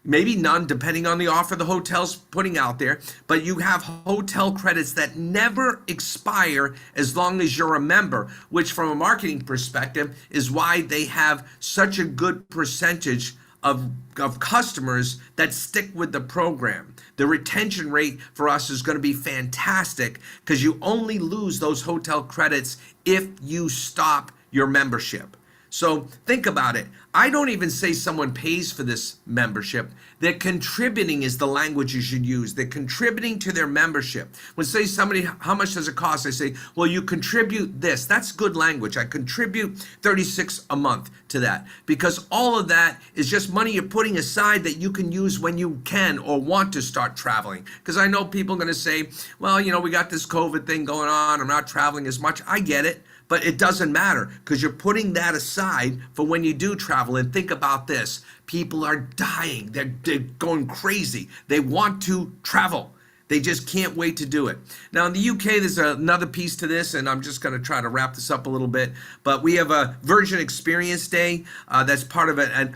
maybe none, depending on the offer the hotel's putting out there. But you have hotel credits that never expire as long as you're a member, which from a marketing perspective is why they have such a good percentage of customers that stick with the program. The retention rate for us is going to be fantastic because you only lose those hotel credits if you stop your membership. So think about it. I don't even say someone pays for this membership. They're contributing is the language you should use. They're contributing to their membership. When say somebody, how much does it cost? I say, well, you contribute this. That's good language. I contribute $36 a month to that because all of that is just money you're putting aside that you can use when you can or want to start traveling. Because I know people are going to say, well, you know, we got this COVID thing going on. I'm not traveling as much. I get it. But it doesn't matter because you're putting that aside for when you do travel. And think about this. People are dying. They're going crazy. They want to travel. They just can't wait to do it. Now in the UK, there's another piece to this, and I'm just going to try to wrap this up a little bit. But we have a Virgin Experience Day that's part of an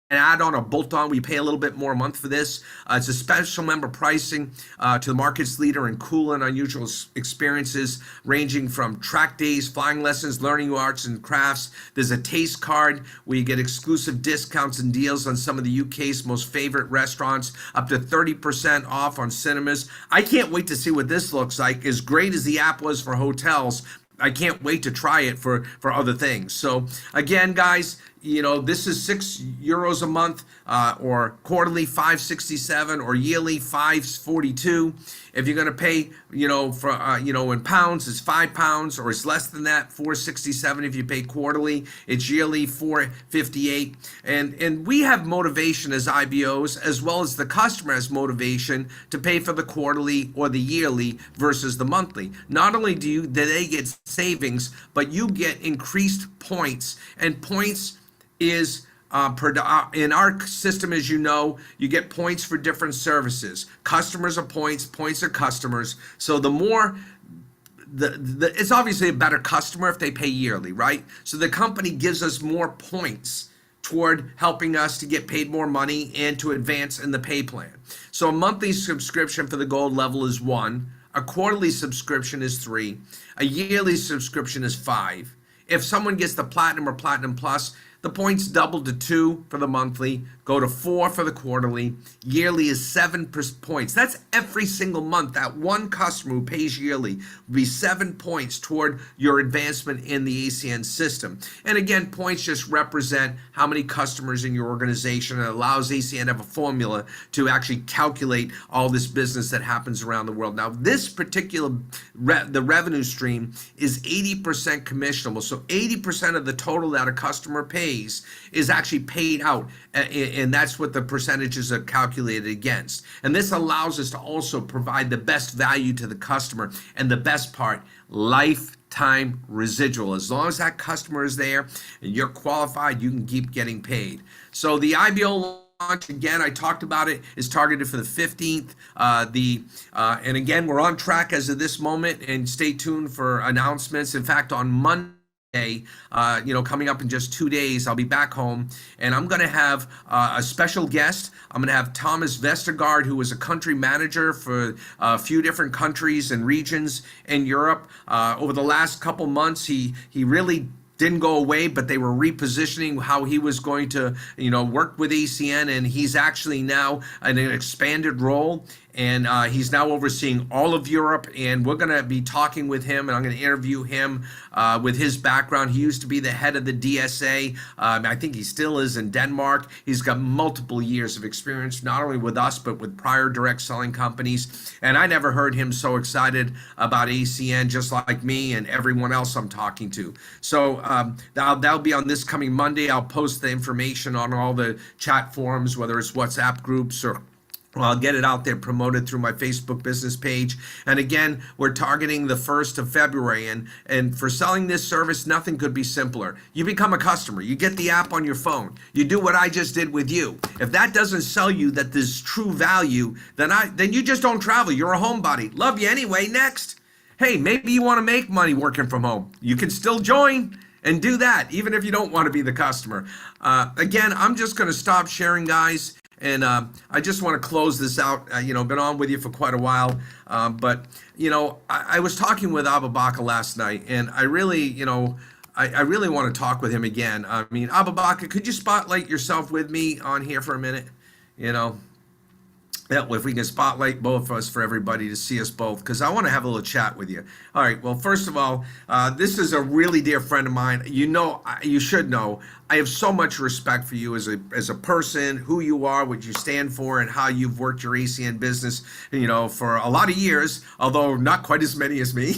add-on or bolt-on. We pay a little bit more a month for this. It's a special member pricing to the market's leader in cool and unusual experiences, ranging from track days, flying lessons, learning arts and crafts. There's a taste card where you get exclusive discounts and deals on some of the UK's most favorite restaurants, up to 30% off on cinemas. I can't wait to see what this looks like. As great as the app was for hotels, I can't wait to try it for other things. So again, guys, you know, this is €6 a month, or quarterly $5.67, or yearly $5.42. If you're going to pay, you know, for in pounds, it's £5, or it's less than that, $4.67. If you pay quarterly, it's yearly $4.58. And we have motivation as IBOs, as well as the customer has motivation to pay for the quarterly or the yearly versus the monthly. Not only do they get savings, but you get increased points, and points is in our system, as you know, you get points for different services. Customers are points, points are customers. So the more, it's obviously a better customer if they pay yearly, right? So the company gives us more points toward helping us to get paid more money and to advance in the pay plan. So a monthly subscription for the gold level is 1. A quarterly subscription is 3. A yearly subscription is 5. If someone gets the platinum or platinum plus, the points double to 2 for the monthly, go to 4 for the quarterly. Yearly is 7 points. That's every single month. That one customer who pays yearly will be 7 points toward your advancement in the ACN system. And again, points just represent how many customers in your organization. It allows ACN to have a formula to actually calculate all this business that happens around the world. Now, this particular, the revenue stream is 80% commissionable. So 80% of the total that a customer pays is actually paid out, and that's what the percentages are calculated against. And this allows us to also provide the best value to the customer, and the best part, lifetime residual. As long as that customer is there and you're qualified, you can keep getting paid. So the IBO launch, again, I talked about it, is targeted for the 15th. And again, we're on track as of this moment, and stay tuned for announcements. In fact, on Monday, coming up in just 2 days, I'll be back home, and I'm going to have a special guest. I'm going to have Thomas Vestergaard, who was a country manager for a few different countries and regions in Europe. Over the last couple months, he really didn't go away, but they were repositioning how he was going to, work with ACN, and he's actually now in an expanded role. and he's now overseeing all of Europe. And we're going to be talking with him, and I'm going to interview him with his background. He used to be the head of the DSA. I think he still is in Denmark. He's got multiple years of experience, not only with us, but with prior direct selling companies. And I never heard him so excited about ACN, just like me and everyone else I'm talking to. So that'll be on this coming Monday. I'll post the information on all the chat forums, whether it's WhatsApp groups or I'll get it out there, promoted through my Facebook business page. And again, we're targeting the 1st of February. And for selling this service, nothing could be simpler. You become a customer. You get the app on your phone. You do what I just did with you. If that doesn't sell you that there's true value, then you just don't travel. You're a homebody. Love you anyway. Next. Hey, maybe you want to make money working from home. You can still join and do that, even if you don't want to be the customer. Again, I'm just going to stop sharing, guys. And I just want to close this out. Been on with you for quite a while, but I was talking with Abubakar last night, and I really want to talk with him again. I mean, Abubakar, could you spotlight yourself with me on here for a minute? Yeah, if we can spotlight both of us for everybody to see us both, because I want to have a little chat with you. All right. Well, first of all, this is a really dear friend of mine. You should know, I have so much respect for you as a person, who you are, what you stand for, and how you've worked your ACN business, for a lot of years, although not quite as many as me.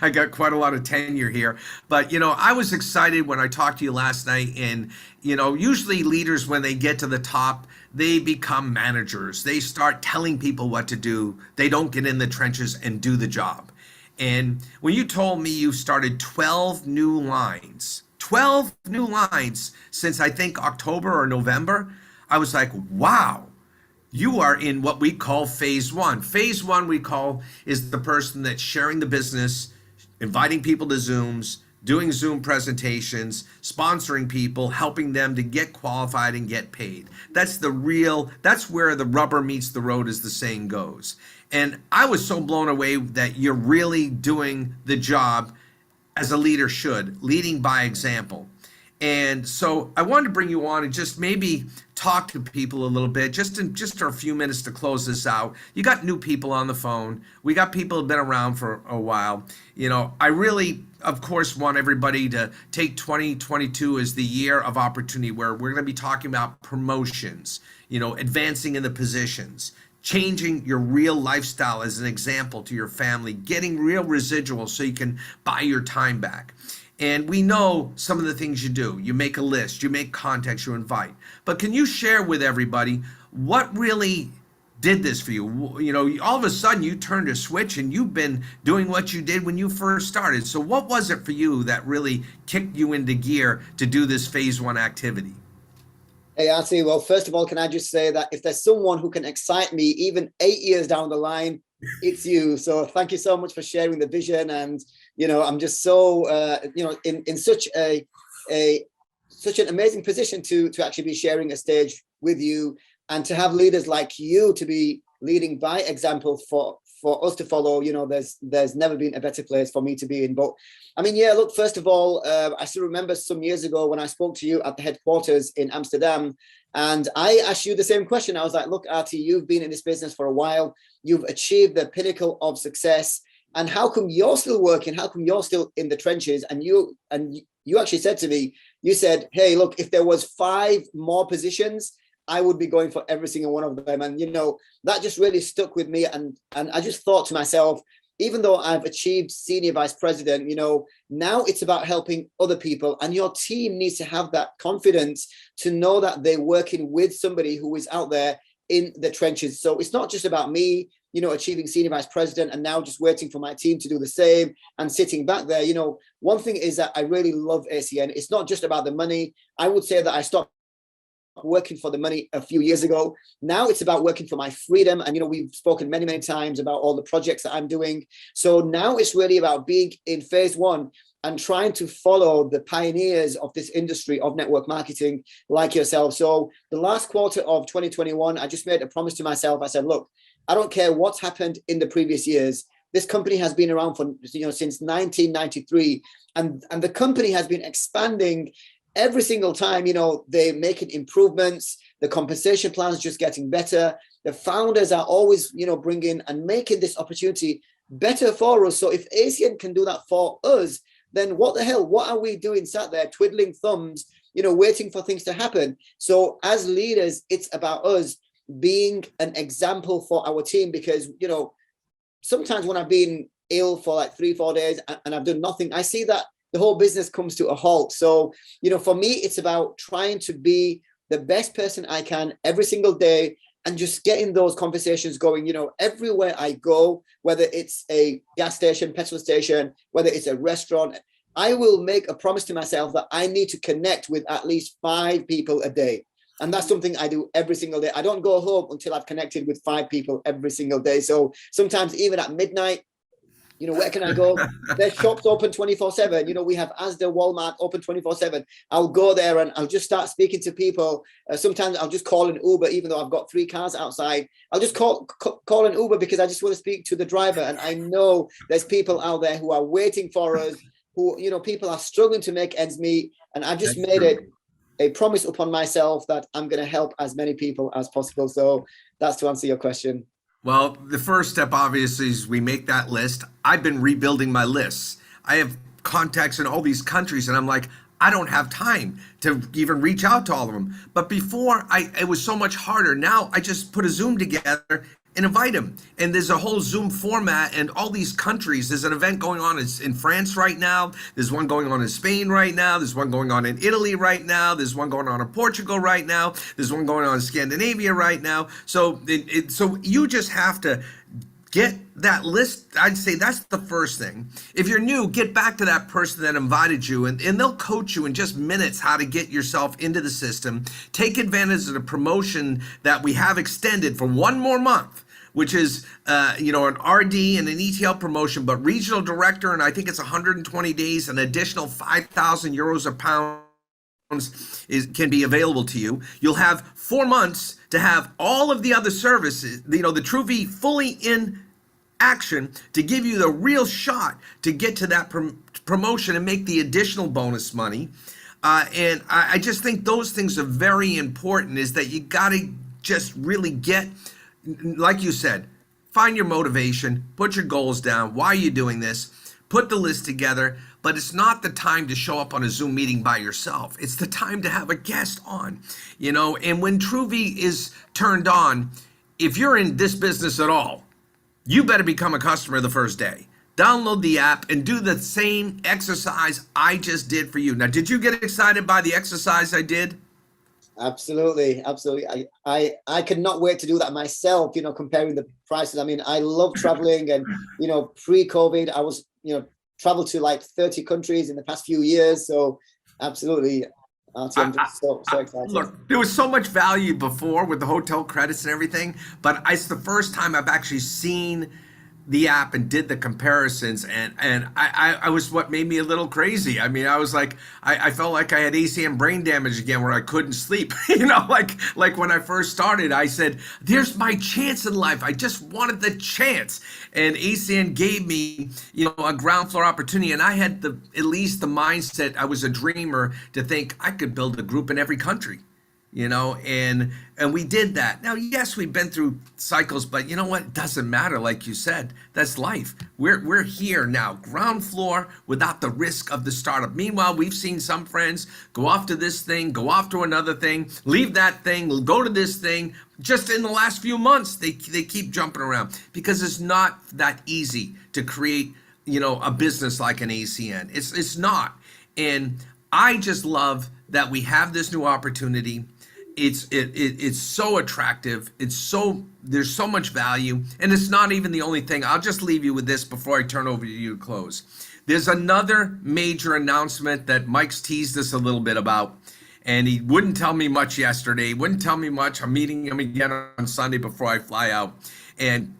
I got quite a lot of tenure here. But, I was excited when I talked to you last night, and, usually leaders, when they get to the top, they become managers. They start telling people what to do. They don't get in the trenches and do the job. And when you told me you started 12 new lines since I think October or November, I was like, wow, you are in what we call phase one. Phase one we call is the person that's sharing the business, inviting people to Zooms, doing Zoom presentations, sponsoring people, helping them to get qualified and get paid. That's where the rubber meets the road, as the saying goes. And I was so blown away that you're really doing the job as a leader should, leading by example. And so I wanted to bring you on and just maybe talk to people a little bit, just for a few minutes to close this out. You got new people on the phone. We got people who've been around for a while. I really, of course, want everybody to take 2022 as the year of opportunity, where we're going to be talking about promotions, advancing in the positions, changing your real lifestyle as an example to your family, getting real residual so you can buy your time back. And we know some of the things you do. You make a list, you make contacts, you invite. But can you share with everybody what really did this for you? All of a sudden you turned a switch and you've been doing what you did when you first started. So what was it for you that really kicked you into gear to do this phase one activity? Hey, Artie, well, first of all, can I just say that if there's someone who can excite me even 8 years down the line, it's you. So thank you so much for sharing the vision. And, I'm just so, in such an amazing position to actually be sharing a stage with you, and to have leaders like you to be leading by example for us to follow. There's never been a better place for me to be in. But I mean, yeah, look, first of all, I still remember some years ago when I spoke to you at the headquarters in Amsterdam, and I asked you the same question. I was like, look, Artie, you've been in this business for a while. You've achieved the pinnacle of success. And how come you're still working? How come you're still in the trenches? And you actually said to me, you said, hey, look, if there was 5 more positions, I would be going for every single one of them. And, that just really stuck with me. And I just thought to myself, even though I've achieved senior vice president, now it's about helping other people. And your team needs to have that confidence to know that they're working with somebody who is out there in the trenches. So it's not just about me, achieving senior vice president and now just waiting for my team to do the same and sitting back there. One thing is that I really love ACN. It's not just about the money. I would say that I stopped working for the money a few years ago. Now it's about working for my freedom. And, we've spoken many, many times about all the projects that I'm doing. So now it's really about being in phase one and trying to follow the pioneers of this industry of network marketing like yourself. So the last quarter of 2021, I just made a promise to myself. I said, look, I don't care what's happened in the previous years. This company has been around for, since 1993, and the company has been expanding every single time. They're making improvements. The compensation plans just getting better. the founders are always, bringing and making this opportunity better for us. So if ACN can do that for us, then what the hell, what are we doing sat there twiddling thumbs, waiting for things to happen? So as leaders, it's about us being an example for our team, because, sometimes when I've been ill for like 3-4 days and I've done nothing, I see that the whole business comes to a halt. So, for me, it's about trying to be the best person I can every single day and just getting those conversations going, everywhere I go, whether it's a gas station, petrol station, whether it's a restaurant, I will make a promise to myself that I need to connect with at least 5 people a day. And that's something I do every single day. I don't go home until I've connected with 5 people every single day. So sometimes even at midnight, where can I go? There's shops open 24/7. We have Asda, Walmart open 24/7. I'll go there and I'll just start speaking to people. Sometimes I'll just call an Uber, even though I've got 3 cars outside. I'll just call an Uber because I just want to speak to the driver. And I know there's people out there who are waiting for us, who, people are struggling to make ends meet. And I've just made it a promise upon myself that I'm going to help as many people as possible. So that's to answer your question. Well, the first step, obviously, is we make that list. I've been rebuilding my lists. I have contacts in all these countries, and I'm like, I don't have time to even reach out to all of them. But before, it was so much harder. Now I just put a Zoom together and invite them. And there's a whole Zoom format and all these countries. There's an event going on in France right now. There's one going on in Spain right now. There's one going on in Italy right now. There's one going on in Portugal right now. There's one going on in Scandinavia right now. So so you just have to get that list. I'd say that's the first thing. If you're new, get back to that person that invited you, and they'll coach you in just minutes how to get yourself into the system. Take advantage of the promotion that we have extended for 1 more month, which is an RD and an ETL promotion, but regional director, and I think it's 120 days, an additional 5,000 euros a pound can be available to you. You'll have 4 months to have all of the other services, the TRUVVI fully in action to give you the real shot to get to that promotion and make the additional bonus money. And I just think those things are very important, is that you got to just really get, like you said, find your motivation, put your goals down. Why are you doing this? Put the list together. But it's not the time to show up on a Zoom meeting by yourself. It's the time to have a guest on, and when TRUVVI is turned on, if you're in this business at all, you better become a customer the first day. Download the app and do the same exercise I just did for you. Now, did you get excited by the exercise I did? Absolutely. I could not wait to do that myself, comparing the prices. I mean, I love traveling, and, pre-COVID, I was, traveled to like 30 countries in the past few years. So absolutely. I'm just so excited. Look, there was so much value before with the hotel credits and everything, but it's the first time I've actually seen the app and did the comparisons, and I was, what made me a little crazy. I mean, I was like, I felt like I had ACN brain damage again, where I couldn't sleep. Like when I first started, I said, there's my chance in life. I just wanted the chance, and ACN gave me, a ground floor opportunity. And I had at least the mindset, I was a dreamer, to think I could build a group in every country. And we did that. Now, yes, we've been through cycles, but you know what? It doesn't matter. Like you said, that's life. We're here now, ground floor, without the risk of the startup. Meanwhile, we've seen some friends go off to this thing, go off to another thing, leave that thing, go to this thing. Just in the last few months, they keep jumping around, because it's not that easy to create, a business like an ACN. It's not. And I just love that we have this new opportunity. It's so attractive. There's so much value, and it's not even the only thing. I'll just leave you with this before I turn over to you to close. There's another major announcement that Mike's teased us a little bit about, and he wouldn't tell me much yesterday. He wouldn't tell me much. I'm meeting him again on Sunday before I fly out, and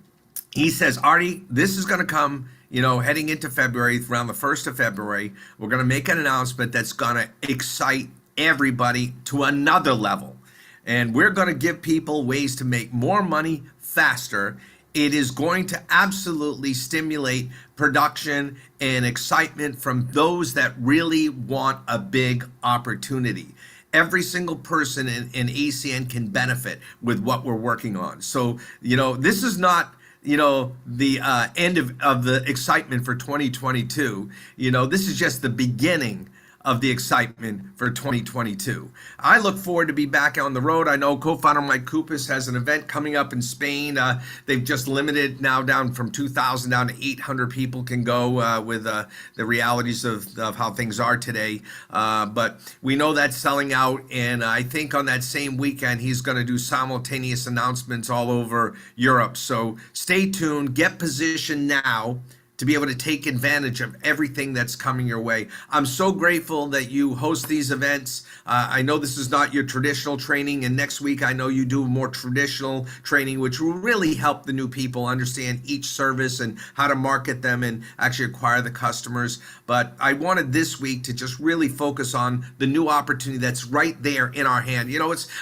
he says, Artie, this is going to come, heading into February, around the 1st of February. We're going to make an announcement that's going to excite everybody to another level. And we're going to give people ways to make more money faster. It is going to absolutely stimulate production and excitement from those that really want a big opportunity. every single person in ACN can benefit with what we're working on. So, this is not, the end of the excitement for 2022. This is just the beginning of the excitement for 2022. I look forward to be back on the road. I know co-founder Mike Kupis has an event coming up in Spain. They've just limited now down from 2,000 down to 800 people can go with the realities of how things are today. But we know that's selling out, and I think on that same weekend he's going to do simultaneous announcements all over Europe. So stay tuned, get positioned now to be able to take advantage of everything that's coming your way. I'm so grateful that you host these events. I know this is not your traditional training, and next week I know you do more traditional training, which will really help the new people understand each service and how to market them and actually acquire the customers. But I wanted this week to just really focus on the new opportunity that's right there in our hand.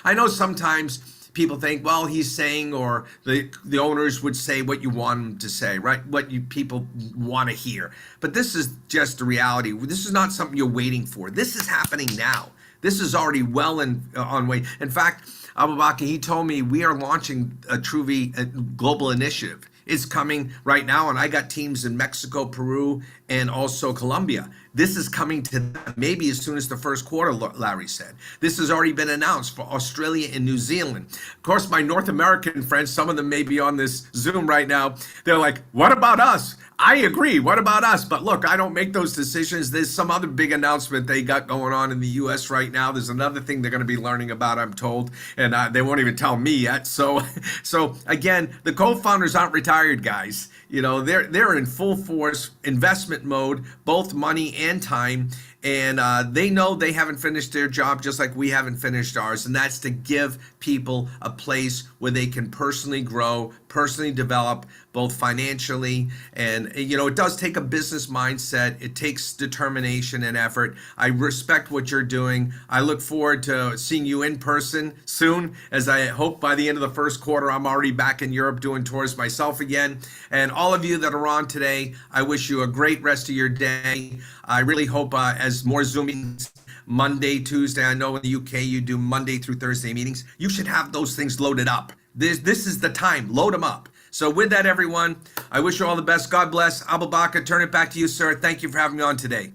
I know sometimes people think, well, he's saying, or the owners would say what you want them to say, right? What you people want to hear. But this is just the reality. This is not something you're waiting for. This is happening now. This is already well on way. In fact, Abubakar, he told me we are launching a TRUVVI global initiative. It's coming right now, and I got teams in Mexico, Peru, and also Colombia. This is coming to them maybe as soon as the first quarter, Larry said. This has already been announced for Australia and New Zealand. Of course, my North American friends, some of them may be on this Zoom right now, they're like, what about us? I agree. What about us? But look, I don't make those decisions. There's some other big announcement they got going on in the U.S. right now. There's another thing they're going to be learning about, I'm told, and they won't even tell me yet. So again, the co-founders aren't retired, guys. They're in full force investment mode, both money and time. And they know they haven't finished their job just like we haven't finished ours. And that's to give people a place where they can personally grow, personally develop, both financially. And, it does take a business mindset. It takes determination and effort. I respect what you're doing. I look forward to seeing you in person soon, as I hope by the end of the first quarter, I'm already back in Europe doing tours myself again. And all of you that are on today, I wish you a great rest of your day. I really hope as more Zoom meetings, Monday, Tuesday, I know in the UK you do Monday through Thursday meetings, you should have those things loaded up. This is the time, load them up. So with that, everyone, I wish you all the best. God bless. Abubakar, turn it back to you, sir. Thank you for having me on today.